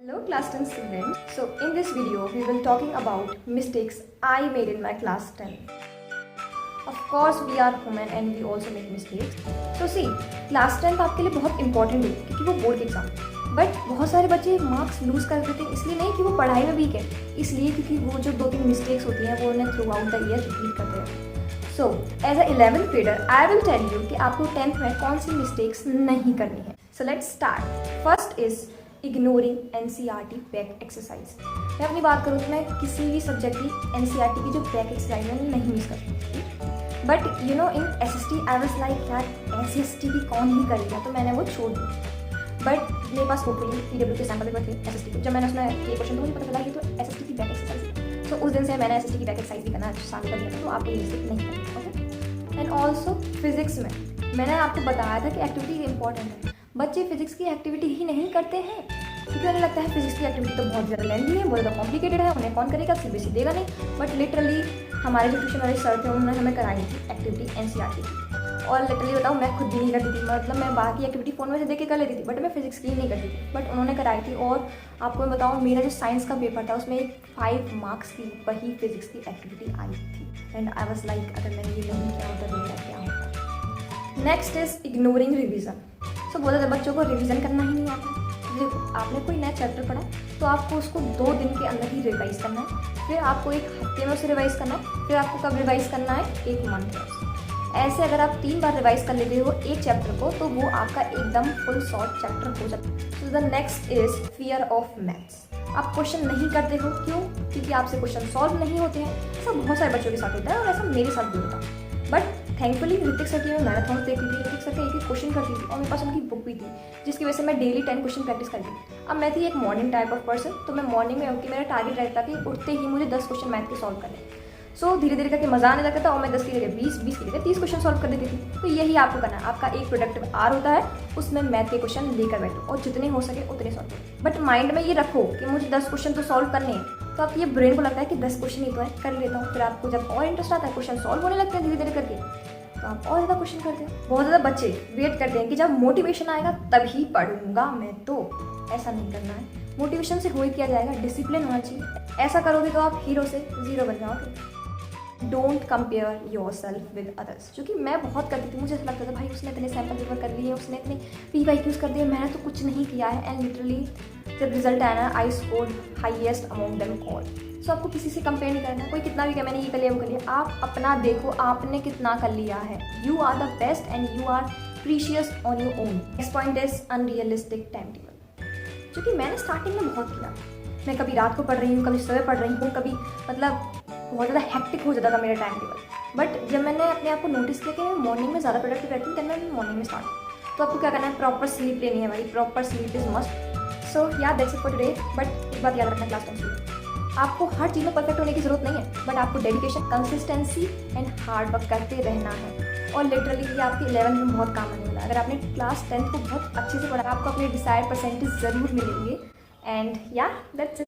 Hello class 10 students. So in this video we will talking about mistakes I made in my class 10. Of course we are human and we also make mistakes. So see, class 10 आपके लिए बहुत important है क्योंकि वो board के exam है. But बहुत सारे बच्चे मार्क्स लूज कर देते हैं इसलिए नहीं कि वो पढ़ाई में वीक है, इसलिए क्योंकि वो जो 2-3 मिस्टेक्स होती हैं वो उन्हें throughout the year repeat करते हैं. So as a 11th grader I will tell you कि आपको 10th में कौन सी मिस्टेक्स नहीं करनी है. So let's start. First is ignoring NCERT back exercise. मैं अपनी बात करूँ तो मैं किसी भी सब्जेक्ट की NCERT की जो बैक एक्सरसाइज है नहीं मिस कर सकती. But you know in SST I was like यार SST भी कौन ही करेगा, तो मैंने वो छोड़ दी. बट मेरे पास होपफुली PW के सैम्पल पेपर थे SST के. जब मैंने उसमें ये क्वेश्चन तो मुझे पता चला कि तो SST की बैक एक्सरसाइज है. तो उस दिन से मैंने SST की बैक एक्सरसाइज भी करना शामिल कर दिया. तो आपको ये मिस्टेक नहीं करनी. ओके. एंड ऑल्सो फिजिक्स में मैंने आपको बताया था कि एक्टिविटी इंपॉर्टेंट है. बच्चे फिजिक्स की एक्टिविटी ही नहीं करते हैं क्योंकि उन्हें लगता है फिजिक्स की एक्टिविटी तो बहुत ज़्यादा लेंथी है, बहुत ज़्यादा कॉम्प्लिकेटेड है, उन्हें कौन करेगा, CBSE देगा नहीं. बट लिटरली हमारे जो ट्यूशन वाले सर थे उन्होंने हमें कराई थी एक्टिविटी NCERT की. और लिटरली बताऊँ मैं खुद भी नहीं करती थी. मतलब मैं बाकी एक्टिविटी फ़ोन में से देख के कर लेती थी बट मैं फिजिक्स की ही नहीं करती थी. बट उन्होंने कराई थी. और आपको मैं बताऊँ मेरा जो साइंस का पेपर था उसमें एक 5 मार्क्स की वही फिजिक्स की एक्टिविटी आई थी. एंड आई वाज लाइक अगर मैंने ये नहीं किया होता तो मेरा क्या होता. Next is ignoring revision. So बोला था बच्चों को रिवीजन करना ही नहीं आता. देखो आपने कोई नया चैप्टर पढ़ा तो आपको उसको 2 दिन के अंदर ही रिवाइज करना है, फिर आपको 1 हफ्ते में उसे रिवाइज करना है, फिर आपको कब रिवाइज करना है 1 मंथ में. ऐसे अगर आप 3 बार रिवाइज कर लेते हो एक चैप्टर को तो वो आपका एकदम फुल शॉर्ट चैप्टर हो जाता है. So the next is fear of maths. आप क्वेश्चन नहीं करते हो क्यों? क्योंकि आपसे क्वेश्चन सॉल्व नहीं होते हैं. ऐसा बहुत सारे बच्चों के साथ होता है और ऐसा मेरे साथ भी होता है. बट थैंकफुली ऋतिक सर की मैं मैराथन देखती थी. ऋतिक सर का एक क्वेश्चन करती थी और मेरे पास उनकी बुक भी थी जिसकी वजह से मैं डेली 10 क्वेश्चन प्रैक्टिस करती थी. अब मैं थी एक मॉर्निंग टाइप ऑफ पर्सन, तो मैं मॉर्निंग में उठकर मेरा टारगेट रहता कि उठते ही मुझे 10 क्वेश्चन मैथ के सॉल्व करने. सो धीरे धीरे करके मजा आने लगता था और मैं 10 की जगह 20, 20 की जगह 30 क्वेश्चन सॉल्व कर देती थी. तो यही आपको करना है. आपका एक प्रोडक्टिव आर होता है, उसमें मैथ के क्वेश्चन लेकर बैठो और जितने हो सके उतने सॉल्व करो. बट माइंड में ये रखो कि मुझे 10 क्वेश्चन तो सॉल्व करने हैं. तो आप ये ब्रेन को लगता है कि 10 क्वेश्चन ही तो है, कर लेता हूँ. फिर आपको जब और इंटरेस्ट आता है क्वेश्चन सॉल्व होने लगते हैं धीरे धीरे करके, तो आप और ज़्यादा क्वेश्चन करते हैं. बहुत ज़्यादा बच्चे वेट करते हैं कि जब मोटिवेशन आएगा तभी पढ़ूंगा मैं. तो ऐसा नहीं करना है. मोटिवेशन से कोई किया जाएगा, डिसिप्लिन होना चाहिए. ऐसा करोगे तो आप हीरो से ज़ीरो बन जाओगे. Don't compare your self with others. क्योंकि मैं बहुत करती थी. मुझे ऐसा लगता था भाई उसने इतने सैम्पल पेपर कर लिए, उसने इतने PYQs कर दिए, मैंने तो कुछ नहीं किया है. एंड लिटरली जब रिजल्ट आया ना I scored highest among them all. So आपको किसी से कंपेयर नहीं करना. कोई कितना भी कहे मैंने ये कर लिया वो कर लिया, आप अपना देखो आपने कितना कर लिया है. You are the best and you are precious on your own. Next point is unrealistic time table. क्योंकि मैंने स्टार्टिंग में बहुत किया. मैं कभी रात को पढ़ रही हूँ, कभी सुबह पढ़ रही हूँ, कभी मतलब बहुत ज़्यादा हेक्टिक हो जाता था मेरा टाइम टेबल. बट जब मैंने अपने आप को नोटिस किया कि मैं मॉर्निंग में ज़्यादा प्रोडक्टिव रहती हूँ, देन मैं मॉर्निंग में स्टार्ट. तो आपको क्या करना है, प्रॉपर स्लीप लेनी है भाई. Proper sleep is must. So या that's it for today. But एक बात याद रखना क्लास 10 में आपको हर चीज़ में परफेक्ट होने की जरूरत नहीं है. बट आपको dedication, consistency and hard work करते रहना है. और लिटरली ये आपके 11th में बहुत काम आने वाला है. अगर आपने क्लास 10th को बहुत अच्छे से पढ़ा आपको अपने डिसायर्ड परसेंटेज ज़रूर मिलेंगे. एंड या दैट्स इट.